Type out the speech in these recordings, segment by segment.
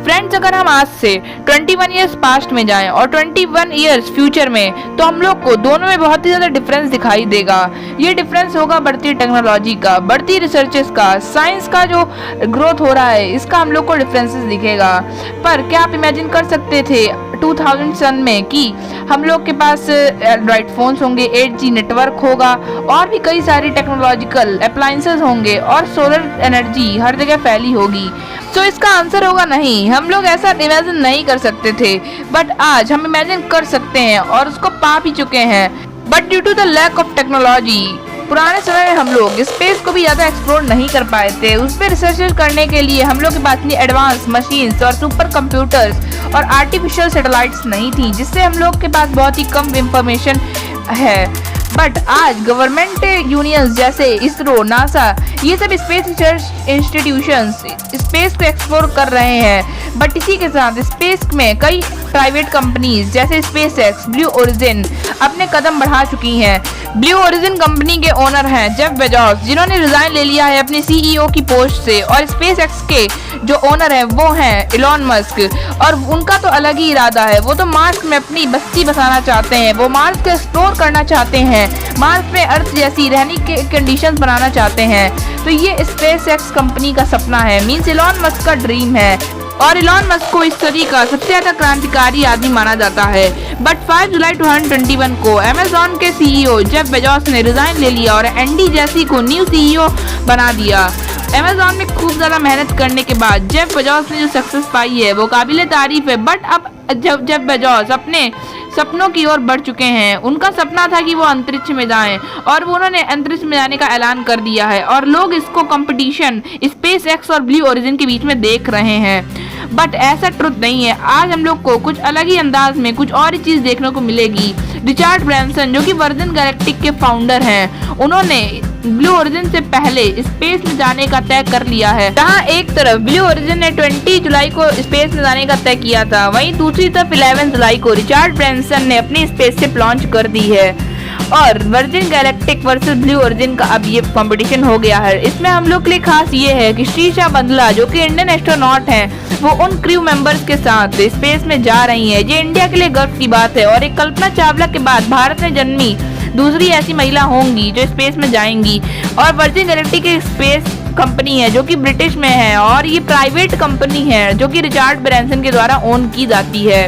Friends, अगर हम आज से 21 ईयर्स पास्ट में जाएं और 21 ईयर्स फ्यूचर में, तो हम लोग को दोनों में बहुत ही ज़्यादा डिफरेंस दिखाई देगा। ये डिफरेंस होगा बढ़ती टेक्नोलॉजी का, बढ़ती रिसर्चेस का, साइंस का जो ग्रोथ हो रहा है, इसका हम लोग को डिफरेंसेस दिखेगा। पर क्या आप इमेजिन कर सकते थे 2007 में कि हम लोग के पास एंड्रॉइड फोन्स होंगे, 8G नेटवर्क होगा और भी कई सारी टेक्नोलॉजिकल अप्लायंसेस होंगे और सोलर एनर्जी हर जगह फैली होगी? तो इसका आंसर होगा नहीं, हम लोग ऐसा इमेजिन नहीं कर सकते थे। बट आज हम इमेजिन कर सकते हैं और उसको पा भी चुके हैं। But due to the lack of technology, पुराने समय में हम लोग स्पेस को भी ज़्यादा एक्सप्लोर नहीं कर पाए थे। उस पर रिसर्च करने के लिए हम लोग के पास इतनी एडवांस मशीन्स और सुपर कंप्यूटर्स और आर्टिफिशियल सैटेलाइट्स नहीं थी, जिससे हम लोग के पास बहुत ही कम इंफॉर्मेशन है। बट आज गवर्नमेंट यूनियंस जैसे इसरो, नासा, ये सब स्पेस रिसर्च इंस्टीट्यूशंस स्पेस को एक्सप्लोर कर रहे हैं। बट इसी के साथ स्पेस में कई प्राइवेट कंपनीज जैसे स्पेसएक्स, ब्लू ओरिजिन अपने कदम बढ़ा चुकी हैं। ब्लू ओरिजिन कंपनी के ओनर हैं जेफ बेजोस, जिन्होंने रिजाइन ले लिया है अपनी CEO की पोस्ट से, और स्पेसएक्स के जो ओनर हैं वो हैं इलॉन मस्क, और उनका तो अलग ही इरादा है। वो तो मार्स में अपनी बस्ती बसाना चाहते हैं, वो मार्स को एक्सप्लोर करना चाहते हैं, मार्स में अर्थ जैसी रहने के कंडीशंस बनाना चाहते हैं। तो ये स्पेसएक्स कंपनी का सपना है, मींस इलॉन मस्क का ड्रीम है, और इलॉन मस्क को इस सदी का सबसे ज्यादा क्रांतिकारी आदमी माना जाता है। बट 5 जुलाई 2021 को अमेजॉन के CEO जेफ बेजोस ने रिजाइन ले लिया और एंडी जेसी को न्यू CEO बना दिया। अमेजॉन में खूब ज़्यादा मेहनत करने के बाद जेफ बेजोस ने जो सक्सेस पाई है वो काबिले तारीफ है। बट अब जब जेफ बेजोस अपने सपनों की ओर बढ़ चुके हैं, उनका सपना था कि वो अंतरिक्ष में जाएं, और वो उन्होंने अंतरिक्ष में जाने का ऐलान कर दिया है, और लोग इसको कंपटीशन स्पेसएक्स और ब्लू ओरिजिन के बीच में देख रहे हैं। बट ऐसा ट्रुथ नहीं है। आज हम लोग को कुछ अलग ही अंदाज में कुछ और ही चीज़ देखने को मिलेगी। रिचर्ड ब्रैंसन, जो कि वर्जिन गैलेक्टिक के फाउंडर हैं, उन्होंने ब्लू ओरिजिन से पहले स्पेस में जाने का तय कर लिया है। जहां एक तरफ ब्लू ओरिजिन ने 20 जुलाई को स्पेस में जाने का तय किया था, वहीं दूसरी तरफ 11 जुलाई को रिचर्ड ब्रैंसन ने अपनी स्पेसशिप लॉन्च कर दी है। और virgin galactic versus blue origin का अब ये कंपटीशन हो गया है। इसमें हम लोग के लिए खास ये है कि श्रीशा बंदला, जो कि इंडियन एस्ट्रोनॉट हैं, वो उन क्रू मेंबर्स के साथ स्पेस में जा रही हैं। ये इंडिया के लिए गर्व की बात है, और एक कल्पना चावला के बाद भारत में जन्मी दूसरी ऐसी महिला होंगी जो स्पेस में जाएंगी। और वर्जिन गैलेक्टिक एक स्पेस कंपनी है जो कि ब्रिटिश में है, और ये प्राइवेट कंपनी है जो कि रिचर्ड ब्रैंसन के द्वारा ओन की जाती है।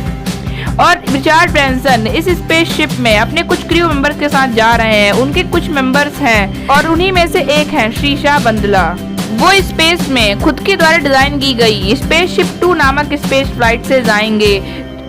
और रिचर्ड ब्रैंसन इस स्पेसशिप में अपने कुछ क्रू मेंबर्स के साथ जा रहे हैं। उनके कुछ मेंबर्स हैं, और उन्हीं में से एक है श्रीशा बंदला। वो स्पेस में खुद के द्वारा डिजाइन की गई स्पेसशिप 2 नामक स्पेस फ्लाइट से जाएंगे,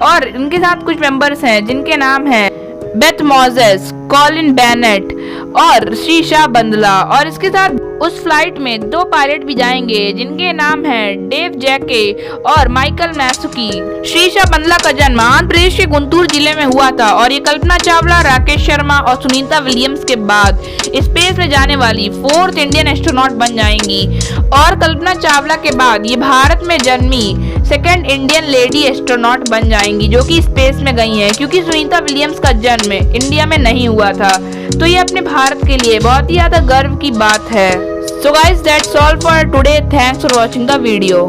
और इनके साथ कुछ मेंबर्स हैं जिनके नाम हैं बेथ मोजेस, कॉलिन बेनेट और श्रीशा बंदला। और इसके साथ उस फ्लाइट में 2 पायलट भी जाएंगे जिनके नाम हैं डेव जैके और माइकल मैसुकी। श्रीशा बंदला का जन्म आंध्र प्रदेश के गुंटूर जिले में हुआ था, और ये कल्पना चावला, राकेश शर्मा और सुनीता विलियम्स के बाद स्पेस में जाने वाली 4th इंडियन एस्ट्रोनॉट बन जाएंगी। और कल्पना चावला के बाद ये भारत में जन्मी 2nd इंडियन लेडी एस्ट्रोनॉट बन जाएंगी जो कि स्पेस में गई हैं, क्योंकि सुनीता विलियम्स का जन्म इंडिया में नहीं हुआ था। तो ये अपने भारत के लिए बहुत ही ज्यादा गर्व की बात है। So guys, that's all for today. Thanks for watching the video.